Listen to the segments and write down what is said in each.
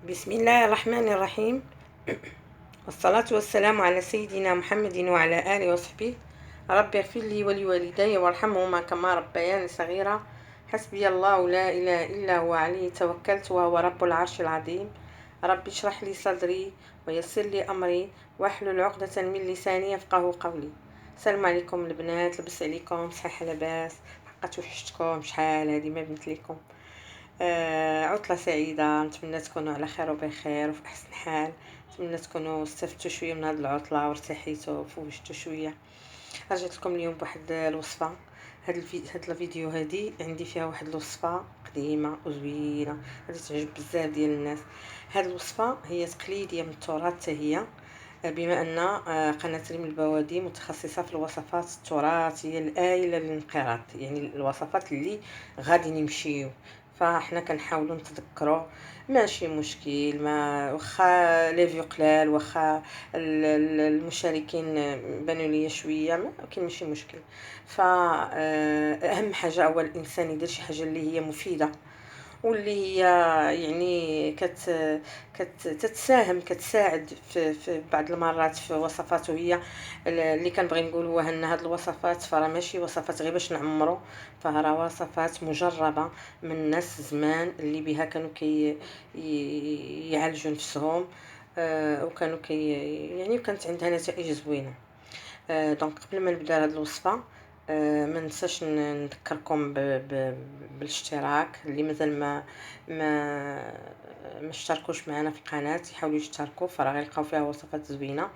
بسم الله الرحمن الرحيم. والصلاة والسلام على سيدنا محمد وعلى آله وصحبه. رب اغفر لي ولوالدي وارحمهما كما ربياني صغيرة. حسبي الله لا إله إلا هو عليه توكلت وهو رب العرش العظيم. رب اشرح لي صدري ويسر لي أمري واحلل عقدة من لساني يفقه قولي. السلام عليكم البنات، لبس عليكم، صحيح لاباس؟ حقا وحشتكم، شحال هادي ما بنت ليكم. عطلة سعيدة، نتمنى تكونوا على خير وبخير وفي أحسن حال. نتمنى تكونوا استفدتوا شوية من هذه العطلة وارتحيتوا وفوجتوا شوية. رجعت لكم اليوم بواحد الوصفة. هاد الفيديو هادي عندي فيها واحد الوصفة قديمة وزوينة غادي تعجب بزاف ديال الناس. هاد الوصفة هي تقليدية من التراث حتى هي، بما أن قناة ريم البوادي متخصصة في الوصفات التراثية الآيلة للانقراض، يعني الوصفات اللي غادي نمشيو، فاحنا كنحاولوا نتذكروا. ماشي مشكل، ما واخا لي فيو قلال، واخا المشاركين بانوا ليا شويه، ما كاين ماشي مشكل. فاهم حاجه هو الانسان يدير شي حاجه اللي هي مفيده، واللي هي يعني كتساهم كتساعد في بعض المرات في وصفاته. هي اللي كنبغي نقول هو ان هاد الوصفات فرا ماشي وصفات غير باش نعمرو، فرا وصفات مجربه من ناس زمان اللي بها كانوا يعالجوا نفسهم. وكانوا يعني كانت عندها نتائج زوينه. دونك قبل ما نبدا هاد الوصفه، ما ننساش نذكركم بالاشتراك. اللي مازال ما اشتركوش معنا في القناه يحاولوا يشتركوا، فراه غيلقاو فيها وصفات زوينه.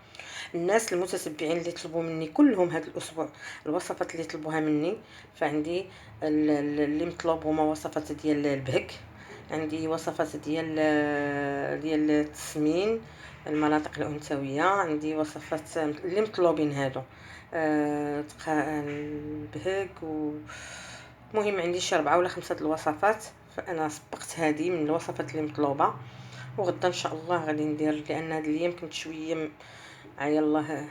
الناس المتتبعين اللي طلبوا مني كلهم هذا الاسبوع الوصفات اللي طلبوها مني، فعندي اللي مطلوب هما وصفات ديال البهك، عندي وصفات ديال التسمين المناطق الانثويه، عندي وصفات اللي مطلوبين هادو. البهك المهم عندي شي 4 ولا 5 الوصفات، فانا سبقت هذه من الوصفات اللي مطلوبه. وغدا ان شاء الله غادي ندير، لان هاد الايام كنت شويه يلاه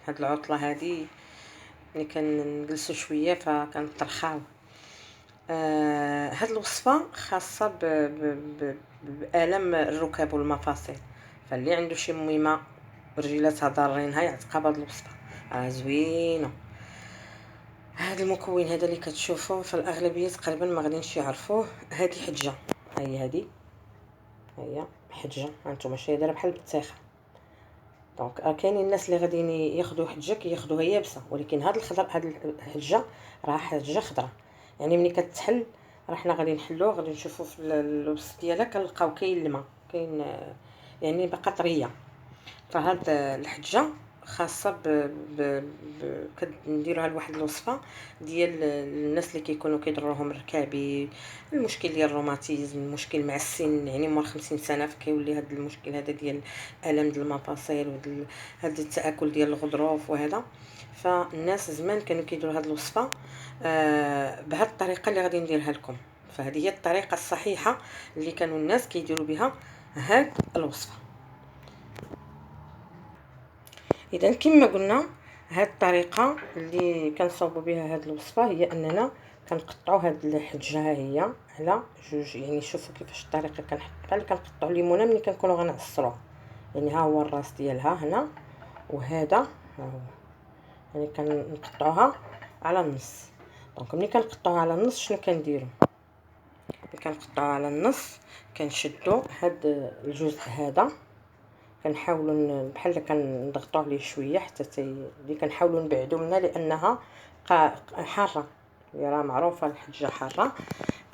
هاد العطله هادي ملي كنجلسوا شويه فكنطرخاو. هاد الوصفه خاصه بآلام الركاب والمفاصل، فاللي عنده شي ميمه رجيلاتها ضارينها يعتقها بهاد الوصفه، زوينه. هاد المكون هذا اللي كتشوفوه فالاغلبيه تقريبا ما غاديش يعرفوه. هذه حجه، هذه هي حجه، هانتوما شي دايره بحال البطيخه. دونك كاينين الناس اللي غاديين ياخذوا حجه كياخذوها يابسه، ولكن هاد الخضر، هاد الحجه راه حجه خضراء، يعني ملي كتحل راه حنا غادي نحلوه، غادي نشوفوا في الوسط ديالها كنلقاو كاين الماء، كاين يعني باقا طريه. فهاد الحجه خاصه كنديروها لواحد الوصفه ديال الناس اللي كيكونوا كيضرهم الركابي، المشكل ديال الروماتيزم، المشكل مع السن، يعني مور 50 سنه فكيولي هذا المشكل هذا ديال الم ديال المفاصل هذا التاكل ديال الغضروف وهذا. فالناس زمان كانوا كيديروا هذه الوصفه بهذه الطريقه اللي غادي نديرها لكم. فهذه هي الطريقه الصحيحه اللي كانوا الناس كيديروا بها هذه الوصفه. اذا كما قلنا، هاد الطريقه اللي كنصاوبوا بها هاد الوصفه هي اننا كنقطعوا هاد الحجه، ها هي على جوج. يعني شوفوا كيفاش الطريقه، كنحط بحال كنقطعوا ليمونه ملي كنكونوا غنعصروها. يعني ها هو الراس ديالها هنا، وهذا ها هو، يعني كنقطعوها على النص. دونك ملي كنقطعوها على النص شنو كنديروا؟ ملي كنقطعوها على النص كنشدوا هاد الجزء هذا، كنحاولوا بحال كنضغطوا عليه شويه حتى اللي كنحاولوا نبعدوا منها، لانها حاره، اللي راه معروفه الحجه حاره.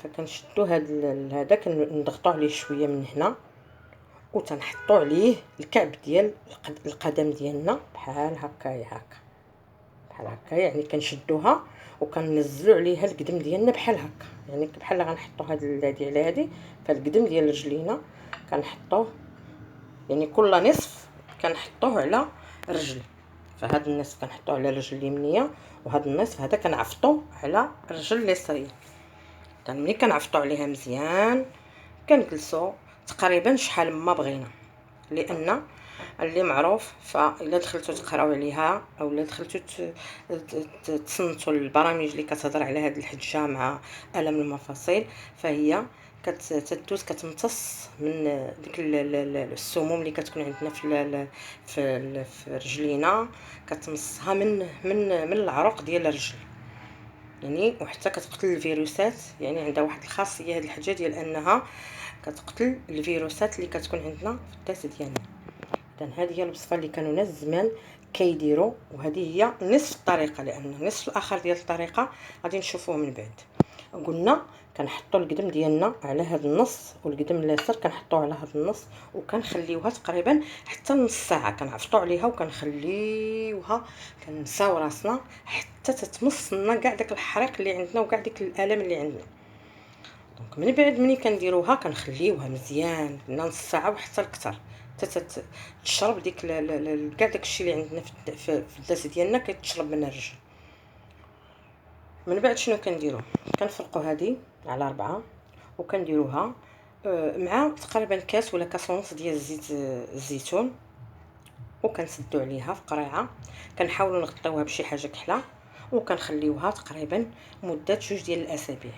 فكنشدوا هذا كنضغطوا عليه شويه من هنا، وتنحطوا عليه الكعب ديال القدم ديالنا بحال هكايا، بحال هكا. يعني كنشدوها وكننزلوا عليها القدم ديالنا بحال هكا، يعني بحال غنحطوا هذه على هذه. فالقدم ديال رجلينا كنحطوه، يعني كل نصف كنحطوه على رجل. فهاد النصف كنحطوه على الرجل اليمنيه، وهاد النصف هذا كنعفطوه على الرجل اليسريه. ملي كنعفطوا عليها مزيان كنجلسوا تقريبا شحال ما بغينا، لان اللي معروف فالا دخلتوا تقراو عليها او لا دخلتوا تصنتوا البرامج اللي كتهضر على هذه الحجه مع الم المفاصل، فهي كتدوز كتمتص من ديك السموم اللي كتكون عندنا في رجلينا، كتمصها من العروق ديال الرجل يعني، وحتى كتقتل الفيروسات. يعني عندها واحد الخاصيه هذه الحاجه ديال انها كتقتل الفيروسات اللي كتكون عندنا في الداس ديالنا. اذا هذه هي الوصفه اللي كانوا ناس زمان كيديروا، وهذه هي نصف الطريقه، لان النصف الاخر ديال الطريقه غادي نشوفوه من بعد. قلنا كنحطوا القدم ديالنا على هذا النص، والقدم اليسار كنحطوه على هذا النص، وكنخليوها تقريبا حتى نص ساعه، كنعفطوا عليها وكنخليوها، كنساو راسنا حتى تتمص لنا كاع داك الحريق اللي عندنا وكاع ديك الالم اللي عندنا. دونك من بعد ملي كنديروها كنخليوها مزيان لنا نص ساعه وحتى لكثر، حتى تشرب ديك كاع داكشي اللي عندنا في الداس ديالنا، كيتشرب من الرجل. من بعد شنو كنديرو؟ كنفرقوا هذه على 4 وكنديروها مع تقريبا كاس ولا كاس ونص ديال زيت الزيتون، وكنسدوا عليها في قريعه، كنحاولوا نغطيوها بشي حاجه كحله، وكنخليوها تقريبا مده 2 ديال الاسابيع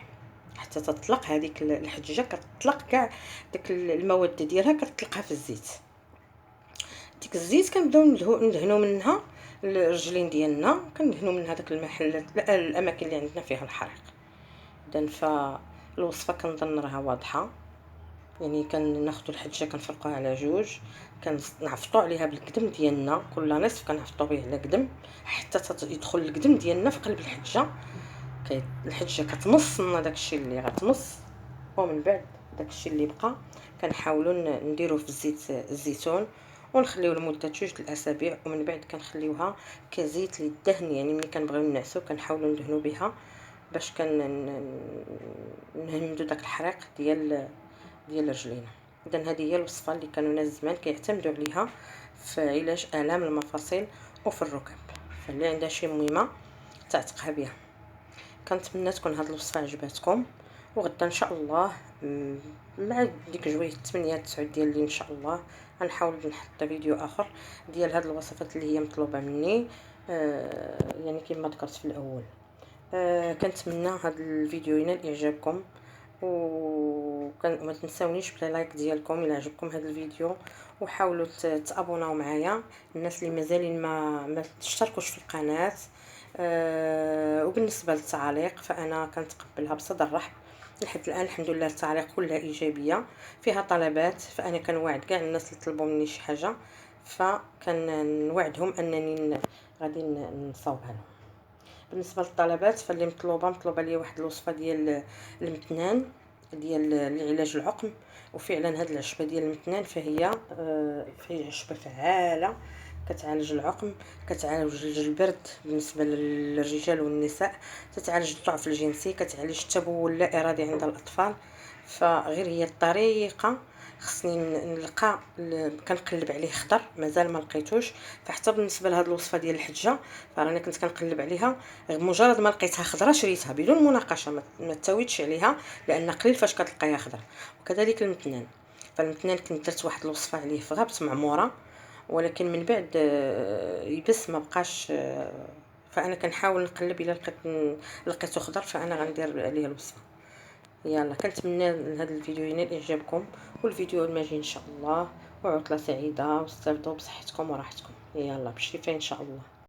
حتى تطلق هذيك الحجه، كتطلق كاع داك المواد ديالها، كتطلقها في الزيت. ديك الزيت كنبداو ندهنوا منها الرجلين ديالنا، كندهنوا من هذاك المحلات الاماكن اللي عندنا فيها الحريق. اذا فالوصفه كنظن راها واضحه. يعني كناخذوا الحجه كنفرقوها على 2، كنعفطوا عليها بالقدم ديالنا، كل نصف كنعفطوا به على قدم حتى يدخل القدم ديالنا في قلب الحجه. الحجه كتمص لنا داكشي اللي غتمص، ومن بعد داكشي اللي بقى كنحاولوا نديروه في زيت الزيتون ونخليوه لمده 2 الاسابيع. ومن بعد كنخليوها كزيت للدهن، يعني ملي كنبغيو نعسو كنحاولوا ندهنوا بها باش نهمدوا داك الحريق ديال رجلينا. اذا هذه هي الوصفه اللي كانوا ناس زمان كيعتمدوا عليها في علاج الام المفاصل وفي الركب، فاللي عندها شي مهمه تعتقها بها. كنتمنى تكون هذه الوصفه عجباتكم، وغدا ان شاء الله مع ديك جويه 8 9 ديال الليل ان شاء الله غنحاول نحط فيديو اخر ديال هاد الوصفات اللي هي مطلوبه مني، يعني كما ذكرت في الاول. كنتمنى هاد الفيديو ينال اعجابكم، وما تنساونيش بلا لايك ديالكم الى عجبكم هذا الفيديو، وحاولوا تابوناو معايا الناس اللي مازالين ما تشتركوش في القناه. وبالنسبه للتعاليق فانا كنتقبلها بصدر رحب. لحد الان الحمد لله التعاليق كلها ايجابيه، فيها طلبات، فانا كنوعد كاع الناس اللي طلبوا مني شي حاجه، فكنوعدهم انني غادي نصاوبها لهم. بالنسبه للطلبات فاللي مطلوبه لي واحد الوصفه ديال المتنان ديال لعلاج العقم، وفعلا هاد العشبه ديال المتنان فهي عشبه فعاله، كتعالج العقم، كتعالج البرد بالنسبه للرجال والنساء، تتعالج الضعف الجنسي، كتعالج التبول اللا ارادي عند الاطفال. فغير هي الطريقه خصني نلقى كنقلب عليه خضر مازال ما لقيتوش. فحتى بالنسبه لهاد الوصفه ديال الحجه فراني كنت كنقلب عليها، مجرد ما لقيتها خضره شريتها بدون مناقشه، ما تاويتش عليها، لان قليل فاش كتلقايها خضره. وكذلك المتنان، فالمتنان كنت درت واحد الوصفه عليه في غابه معموره، ولكن من بعد يبس ما بقاش. فانا كنحاول نقلب الى لقيته خضر فانا غندير عليه الوصفه. يلا كنتمنى هذا الفيديو ينال اعجابكم، والفيديو الماجي ان شاء الله، وعطله سعيده، واستافدوا بصحتكم وراحتكم. يلا بالشفاء ان شاء الله.